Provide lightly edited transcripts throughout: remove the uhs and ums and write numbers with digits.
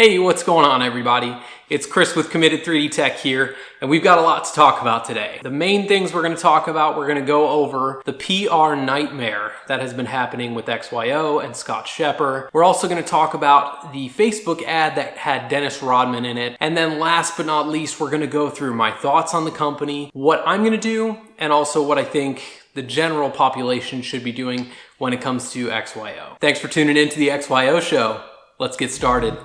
Hey, what's going on everybody? It's Chris with Committed 3D Tech here, and we've got a lot to talk about today. The main things we're going to talk about, we're going to go over the PR nightmare that has been happening with XYO and Scott Shepper. We're also going to talk about the Facebook ad that had Dennis Rodman in it. And then last but not least, we're going to go through my thoughts on the company, what I'm going to do, and also what I think the general population should be doing when it comes to XYO. Thanks for tuning in to the XYO Show. Let's get started.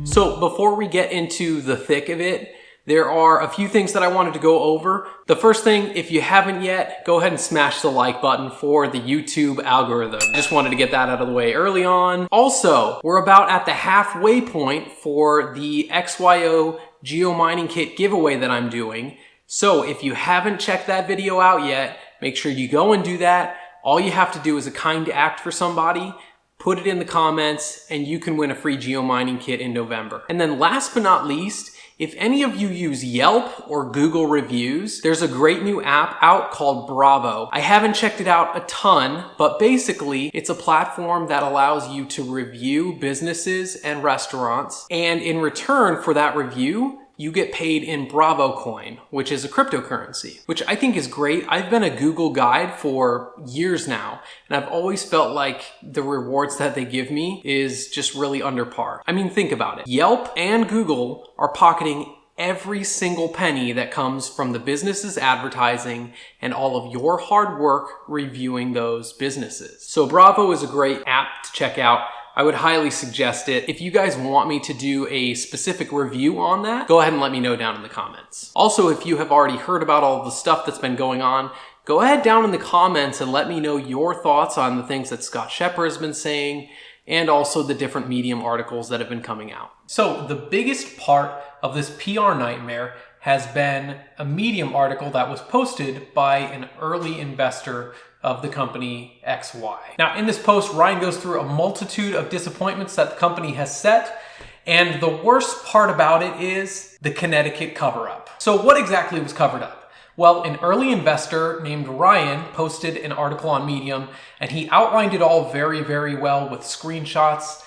So before we get into the thick of it, there are a few things that I wanted to go over. The first thing, if you haven't yet, go ahead and smash the like button for the YouTube algorithm. Just wanted to get that out of the way early on. Also, we're about at the halfway point for the XYO geomining kit giveaway that I'm doing. So if you haven't checked that video out yet, make sure you go and do that. All you have to do is a kind act for somebody. Put it in the comments and you can win a free geomining kit in November. And then last but not least, if any of you use Yelp or Google reviews, there's a great new app out called Bravo. I haven't checked it out a ton, but basically it's a platform that allows you to review businesses and restaurants. And in return for that review, you get paid in Bravo coin, which is a cryptocurrency, which I think is great. I've been a Google guide for years now, and I've always felt like the rewards that they give me is just really under par. I mean, think about it. Yelp and Google are pocketing every single penny that comes from the business's advertising and all of your hard work reviewing those businesses. So Bravo is a great app to check out. I would highly suggest it. If you guys want me to do a specific review on that, go ahead and let me know down in the comments. Also, if you have already heard about all the stuff that's been going on, go ahead down in the comments and let me know your thoughts on the things that Scott Shepper has been saying and also the different Medium articles that have been coming out. So the biggest part of this PR nightmare has been a Medium article that was posted by an early investor of the company XY. Now in this post, Ryan goes through a multitude of disappointments that the company has set, and the worst part about it is the Connecticut cover-up. So what exactly was covered up? Well, an early investor named Ryan posted an article on Medium, and he outlined it all very, very well with screenshots.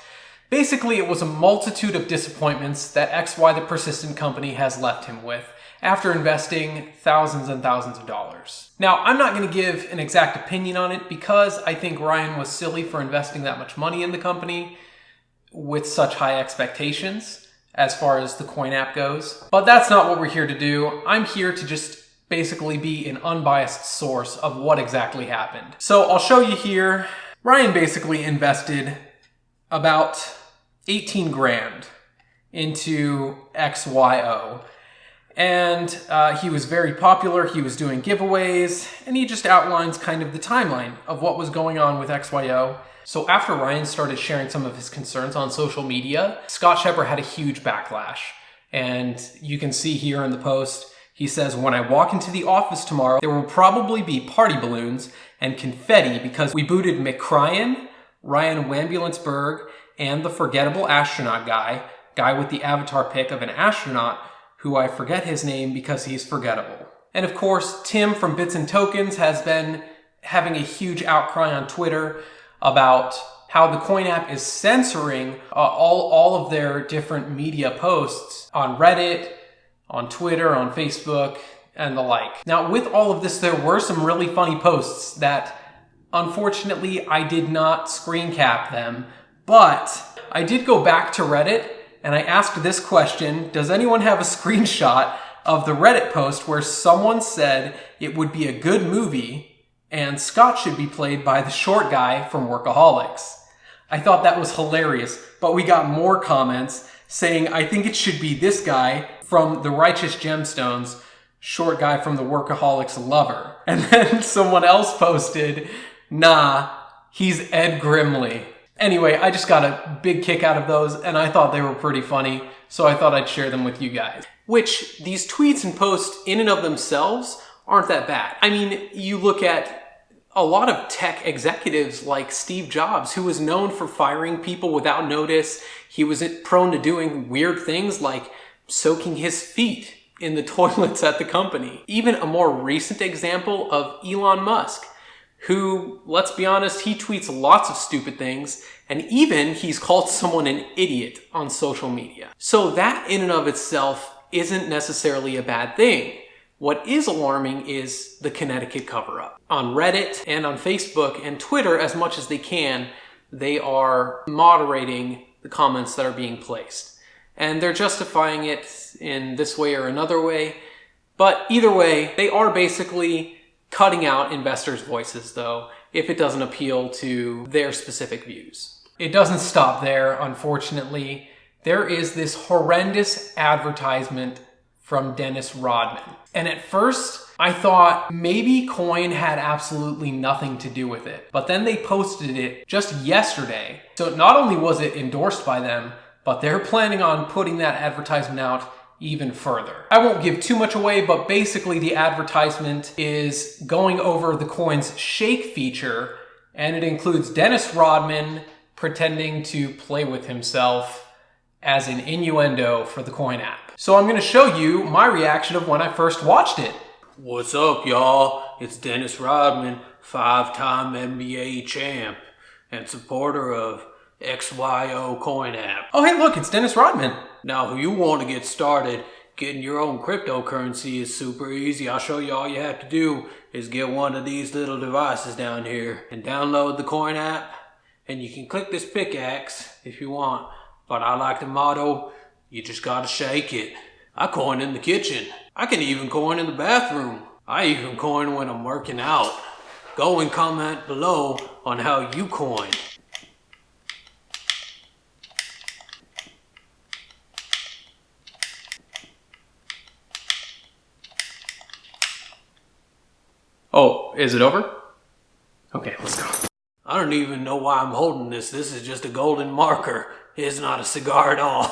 Basically, it was a multitude of disappointments that XY, the persistent company, has left him with after investing thousands and thousands of dollars. Now, I'm not going to give an exact opinion on it because I think Ryan was silly for investing that much money in the company with such high expectations as far as the coin app goes. But that's not what we're here to do. I'm here to just basically be an unbiased source of what exactly happened. So I'll show you here. Ryan basically invested about 18 grand into XYO. And he was very popular, he was doing giveaways, and he just outlines kind of the timeline of what was going on with XYO. So after Ryan started sharing some of his concerns on social media, Scott Shepper had a huge backlash. And you can see here in the post, he says, "When I walk into the office tomorrow, there will probably be party balloons and confetti because we booted McCryan, Ryan Wambulancberg, and the forgettable astronaut guy with the avatar pic of an astronaut who I forget his name because he's forgettable." And of course, Tim from Bits and Tokens has been having a huge outcry on Twitter about how the coin app is censoring all of their different media posts on Reddit, on Twitter, on Facebook, and the like. Now, with all of this, there were some really funny posts that, unfortunately, I did not screen cap them, but I did go back to Reddit and I asked this question: does anyone have a screenshot of the Reddit post where someone said it would be a good movie and Scott should be played by the short guy from Workaholics? I thought that was hilarious, but we got more comments saying, I think it should be this guy from The Righteous Gemstones, short guy from the Workaholics Lover. And then someone else posted, nah, he's Ed Grimley. Anyway, I just got a big kick out of those, and I thought they were pretty funny, so I thought I'd share them with you guys. Which, these tweets and posts in and of themselves aren't that bad. I mean, you look at a lot of tech executives like Steve Jobs, who was known for firing people without notice. He was prone to doing weird things like soaking his feet in the toilets at the company. Even a more recent example of Elon Musk, who, let's be honest, he tweets lots of stupid things, and even he's called someone an idiot on social media. So that in and of itself isn't necessarily a bad thing. What is alarming is the Connecticut cover-up. On Reddit and on Facebook and Twitter, as much as they can, they are moderating the comments that are being placed. And they're justifying it in this way or another way. But either way, they are basically cutting out investors' voices, though, if it doesn't appeal to their specific views. It doesn't stop there, unfortunately. There is this horrendous advertisement from Dennis Rodman. And at first, I thought maybe Coin had absolutely nothing to do with it. But then they posted it just yesterday. So not only was it endorsed by them, but they're planning on putting that advertisement out even further. I won't give too much away, but basically the advertisement is going over the Coin's shake feature, and it includes Dennis Rodman pretending to play with himself as an innuendo for the Coin app. So I'm going to show you my reaction of when I first watched it. What's up, y'all? It's Dennis Rodman, 5-time NBA champ and supporter of XYO Coin app. Oh, hey, look, it's Dennis Rodman. Now, if you want to get started, getting your own cryptocurrency is super easy. I'll show you all you have to do is get one of these little devices down here and download the Coin app. And you can click this pickaxe if you want. But I like the motto, you just gotta shake it. I coin in the kitchen. I can even coin in the bathroom. I even coin when I'm working out. Go and comment below on how you coin. Oh, is it over? Okay, let's go. I don't even know why I'm holding this. This is just a golden marker. It's not a cigar at all.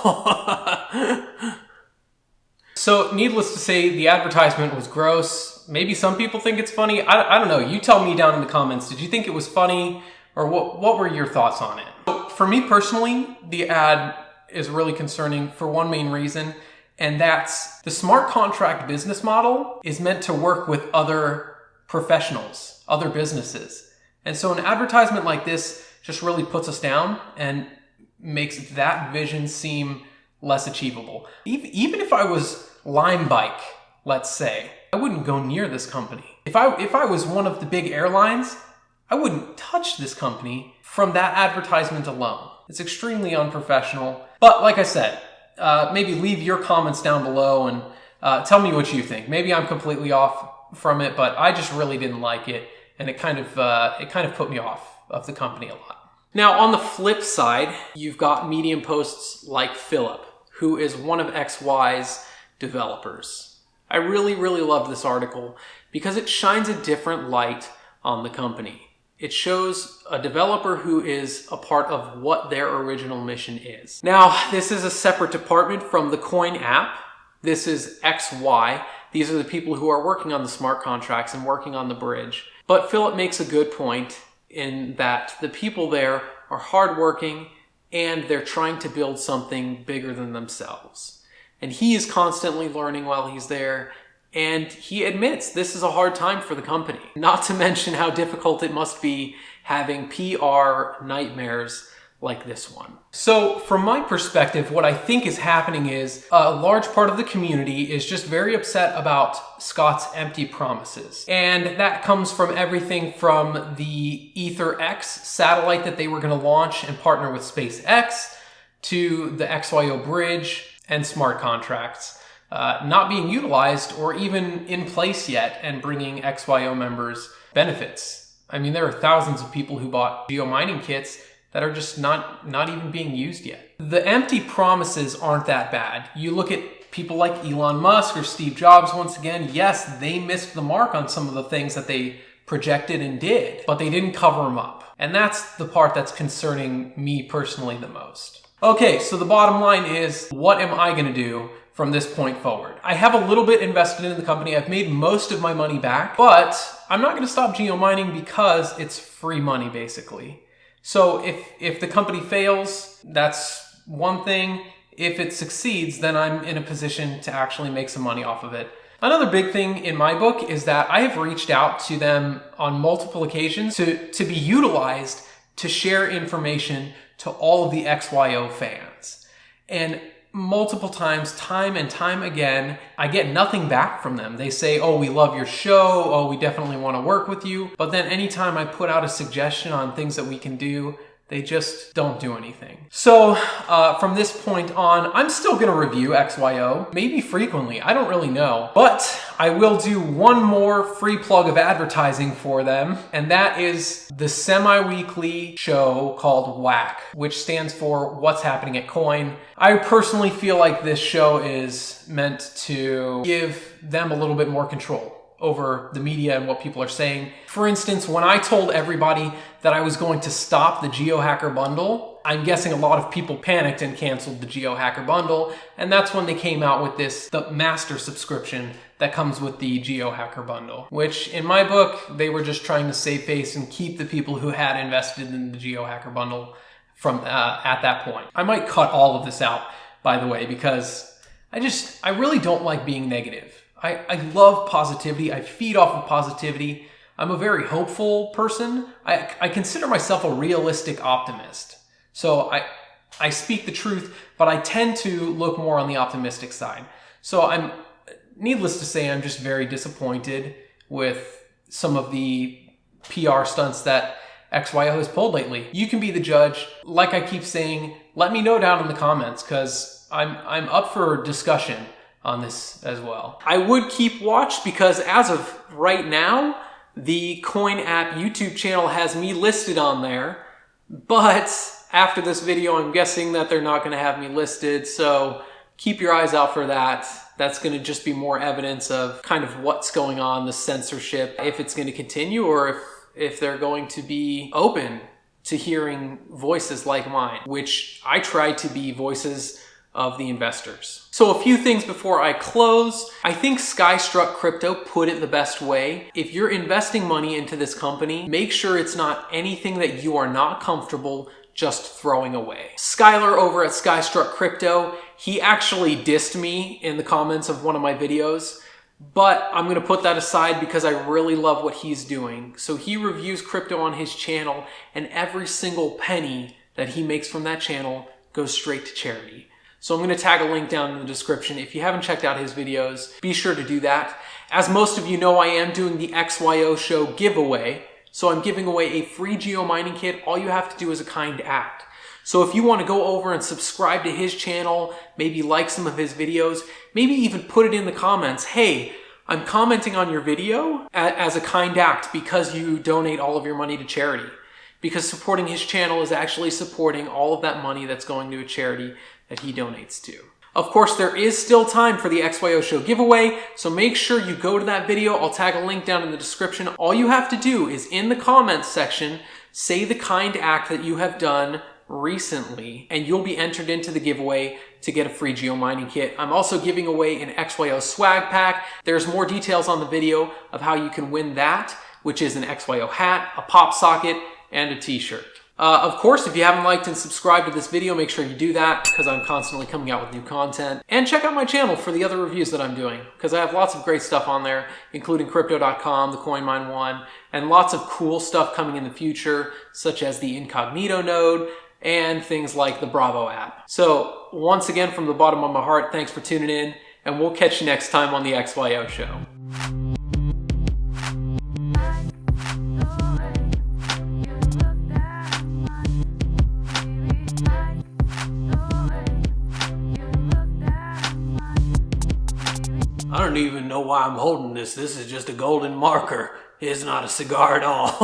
So, needless to say, the advertisement was gross. Maybe some people think it's funny. I don't know. You tell me down in the comments. Did you think it was funny? Or what were your thoughts on it? For me personally, the ad is really concerning for one main reason, and that's the smart contract business model is meant to work with other professionals, other businesses. And so an advertisement like this just really puts us down and makes that vision seem less achievable. Even if I was Lime Bike, let's say, I wouldn't go near this company. If I was one of the big airlines, I wouldn't touch this company from that advertisement alone. It's extremely unprofessional. But like I said, maybe leave your comments down below and tell me what you think. Maybe I'm completely off from it, but I just really didn't like it, and it kind of put me off of the company a lot. Now, on the flip side, you've got Medium posts like Philip, who is one of XY's developers. I really, really love this article because it shines a different light on the company. It shows a developer who is a part of what their original mission is. Now, this is a separate department from the Coin app. This is XY. These are the people who are working on the smart contracts and working on the bridge. But Philip makes a good point in that the people there are hardworking and they're trying to build something bigger than themselves. And he is constantly learning while he's there, and he admits this is a hard time for the company. Not to mention how difficult it must be having PR nightmares like this one. So from my perspective, what I think is happening is a large part of the community is just very upset about Scott's empty promises. And that comes from everything from the Ether X satellite that they were going to launch and partner with SpaceX to the XYO bridge and smart contracts not being utilized or even in place yet and bringing XYO members benefits. I mean, there are thousands of people who bought geomining kits that are just not even being used yet. The empty promises aren't that bad. You look at people like Elon Musk or Steve Jobs, once again, yes, they missed the mark on some of the things that they projected and did, but they didn't cover them up. And that's the part that's concerning me personally the most. Okay, so the bottom line is, what am I gonna do from this point forward? I have a little bit invested in the company. I've made most of my money back, but I'm not gonna stop geomining because it's free money, basically. So if the company fails, that's one thing. If it succeeds, then I'm in a position to actually make some money off of it. Another big thing in my book is that I have reached out to them on multiple occasions to be utilized to share information to all of the XYO fans. And multiple times, time and time again, I get nothing back from them. They say, oh, we love your show. Oh, we definitely want to work with you. But then anytime I put out a suggestion on things that we can do, they just don't do anything. So from this point on, I'm still going to review XYO, maybe frequently, I don't really know. But I will do one more free plug of advertising for them, and that is the semi-weekly show called WHAC, which stands for What's Happening at Coin. I personally feel like this show is meant to give them a little bit more control over the media and what people are saying. For instance, when I told everybody that I was going to stop the GeoHacker bundle, I'm guessing a lot of people panicked and canceled the GeoHacker bundle, and that's when they came out with the master subscription that comes with the GeoHacker bundle, which in my book, they were just trying to save face and keep the people who had invested in the GeoHacker bundle from at that point. I might cut all of this out, by the way, because I really don't like being negative. I love positivity. I feed off of positivity. I'm a very hopeful person. I consider myself a realistic optimist. So I speak the truth, but I tend to look more on the optimistic side. So needless to say, I'm just very disappointed with some of the PR stunts that XYO has pulled lately. You can be the judge. Like I keep saying, let me know down in the comments, because I'm up for discussion on this as well. I would keep watch, because as of right now, the Coin App YouTube channel has me listed on there, but after this video, I'm guessing that they're not going to have me listed, so keep your eyes out for that. That's going to just be more evidence of kind of what's going on, the censorship, if it's going to continue, or if they're going to be open to hearing voices like mine, which I try to be voices of the investors. So a few things before I close. I think Skystruck Crypto put it the best way. If you're investing money into this company, make sure it's not anything that you are not comfortable just throwing away. Skylar over at Skystruck Crypto, he actually dissed me in the comments of one of my videos, but I'm going to put that aside because I really love what he's doing. So he reviews crypto on his channel, and every single penny that he makes from that channel goes straight to charity. So I'm going to tag a link down in the description. If you haven't checked out his videos, be sure to do that. As most of you know, I am doing the XYO Show Giveaway. So I'm giving away a free geomining kit. All you have to do is a kind act. So if you want to go over and subscribe to his channel, maybe like some of his videos, maybe even put it in the comments, hey, I'm commenting on your video as a kind act because you donate all of your money to charity. Because supporting his channel is actually supporting all of that money that's going to a charity that he donates to. Of course, there is still time for the XYO Show giveaway, so make sure you go to that video. I'll tag a link down in the description. All you have to do is in the comments section, say the kind act that you have done recently, and you'll be entered into the giveaway to get a free geomining kit. I'm also giving away an XYO swag pack. There's more details on the video of how you can win that, which is an XYO hat, a pop socket, and a t-shirt. Of course, if you haven't liked and subscribed to this video, make sure you do that because I'm constantly coming out with new content. And check out my channel for the other reviews that I'm doing because I have lots of great stuff on there, including Crypto.com, the CoinMine one, and lots of cool stuff coming in the future, such as the Incognito node and things like the Bravo app. So once again, from the bottom of my heart, thanks for tuning in, and we'll catch you next time on the XYO Show. I don't even know why I'm holding this. This is just a golden marker. It's not a cigar at all.